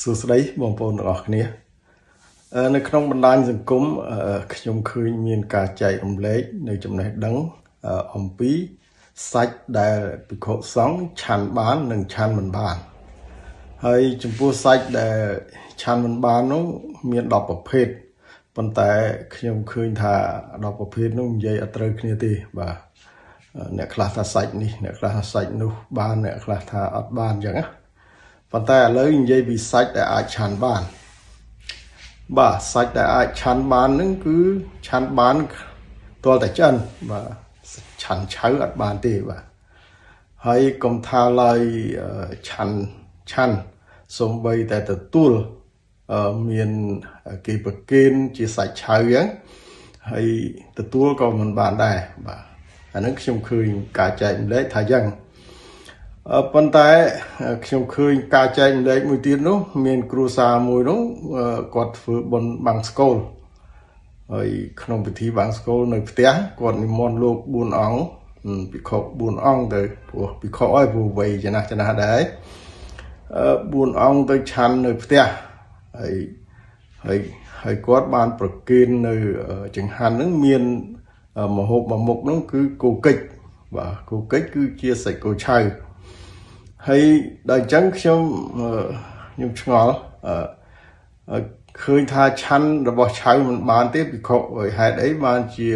សួស្តីបងប្អូនទាំងអស់គ្នានៅក្នុងបណ្ដាញសង្គមខ្ញុំឃើញមានការចែករំលែកនៅចំណេះដឹងអំពីសាច់ដែលភិក្ខុសង្ឃឆាន់បាននិងឆាន់មិនបានហើយចំពោះសាច់ដែលឆាន់មិនបាននោះមាន10ប្រភេទប៉ុន្តែខ្ញុំឃើញថា10ប្រភេទនោះនិយាយអត់ត្រូវគ្នាទេបាទអ្នកខ្លះថាសាច់នេះអ្នកខ្លះថាសាច់នោះបានអ្នកខ្លះថាអត់បានអញ្ចឹងណាប៉ុន្តែឥឡូវនិយាយពីសាច់ដែលអាចឆាន់បានបាទសាច់ដែលអាចឆាន់បានហ្នឹងគឺឆាន់បានទាល់តែឆ្អិនបាទឆាន់ឆៅអត់បានទេបាទហើយកុំថាឡើយឆាន់សំបីតែទទួលមានគេប្រគេនជាសាច់ឆៅអញ្ចឹងហើយទទួលក៏មិនបានដែរបាទអាហ្នឹងខ្ញុំឃើញការចែករំលែកថាអញ្ចឹងប៉ុន្តែខ្ញុំឃើញការចែករំលែកមួយទៀតនោះមានគ្រួសារមួយនោះគាត់ធ្វើបុណ្យបាំងស្កូលហើយក្នុងពិធីបាំងស្កូលនៅផ្ទះគាត់និមន្តលោក4អង្គភិក្ខុ4អង្គទៅព្រោះភិក្ខុឲ្យព្រោះវ័យចំណាស់ដែរ4អង្គទៅឆាន់នៅផ្ទះហើយគាត់បានប្រគេននៅចង្ហាន់ហ្នឹងមានម្ហូបមួយមុខហ្នឹងគឺគោកិច្ចបាទគោកិច្ចគឺជាសាច់គោឆៅហើយដល់អញ្ចឹងខ្ញុំឆ្ងល់ឃើញថាឆាន់របស់ឆៅមិនបានទេភិក្ខុហើយហេតុអីបានជា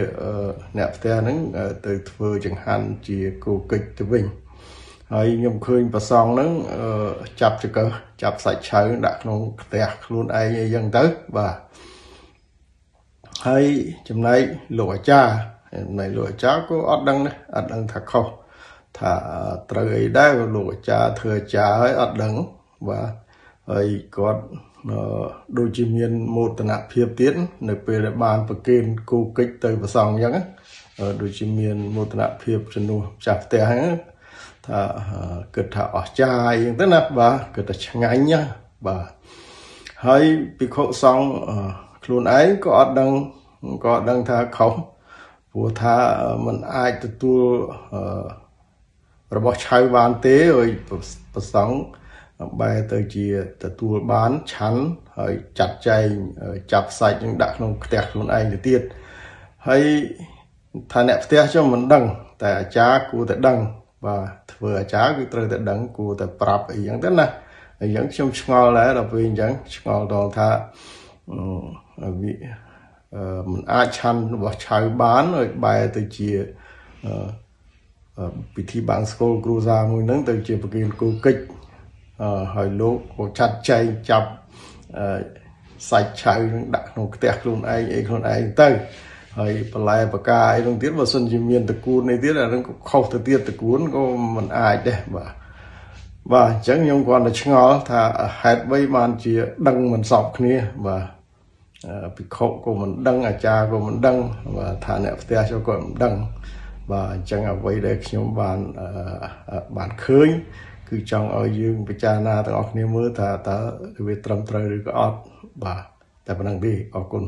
អ្នកផ្ទះហ្នឹងទៅធ្វើចង្ហាន់ជាគោកិច្ចទៅវិញហើយខ្ញុំឃើញប្រសងហ្នឹងចាប់ចង្កឹះចាប់សាច់ឆៅដាក់ក្នុងផ្ទះខ្លួនឯងអីចឹងទៅបាទហើយចំណែកលោកអាចារ្យក៏អត់ដឹងថាខុសថាត្រូវអីដែរលោកអាចារ្យធ្វើអាចារ្យហើយអត់ដឹងបាទហើយគាត់ដូចជាមានមោទនភាពទៀតនៅពេលដែលបានប្រគេនគោកិច្ចទៅប្រសងអញ្ចឹងដូចជាមានមោទនភាពជំនួសចាស់ផ្ទះហ្នឹងថាគិតថាអស្ចារ្យអញ្ចឹងទៅណាបាទគិតថាឆ្ងាញ់ណាបាទហើយភិក្ខុសង្ឃខ្លួនឯងក៏អត់ដឹងថាខុសព្រោះថាมันអាចទទួលរបស់ឆៅបានទេហើយប្រសង់បែរទៅជាទទួលបានឆាន់ហើយចាត់ចែងចាប់សាច់នឹងដាក់ក្នុងផ្ទះខ្លួនឯងទៅទៀតហើយថាអ្នកផ្ទះចុះមិនដឹងតែអាចារ្យគួរតែដឹងបាទធ្វើអាចារ្យគឺត្រូវតែដឹងគួរតែប្រាប់អីចឹងទៅណាអញ្ចឹងខ្ញុំឆ្ងល់ដែរដល់ពេលអញ្ចឹងឆ្ងល់ដល់ថាมันអាចឆាន់របស់ឆៅបានហើយបែរទៅជាពិធីបាំងស្កូលគ្រូសាមួយហ្នឹងទៅជាប្រគេនគោកិច្ចហើយលោកក៏ចាត់ចែងចាប់សាច់ឆៅនឹងដាក់ក្នុងផ្ទះខ្លួនឯងទៅហើយបន្លែបកាអីនោះទៀតបើសិនជាមានតកូននេះទៀតអានឹងក៏ខុសទៅទៀតតកូនក៏មិនអាចដែរបាទអញ្ចឹងខ្ញុំគ្រាន់តែឆ្ងល់ថាហេតុអ្វីបានជាដឹងមិនសពគ្នាបាទភិក្ខុក៏មិនដឹងអាចារ្យក៏មិនដឹងបាទថាអ្នកផ្ទះក៏មិនដឹងបាទអញ្ចឹងអ្វីដែលខ្ញុំបានឃើញគឺចង់ឲ្យយើងពិចារណាទាំងអស់គ្នាមើលថាតើវាត្រឹមត្រូវឬក៏អត់បាទតែប៉ុណ្្នឹងទេអរគុណ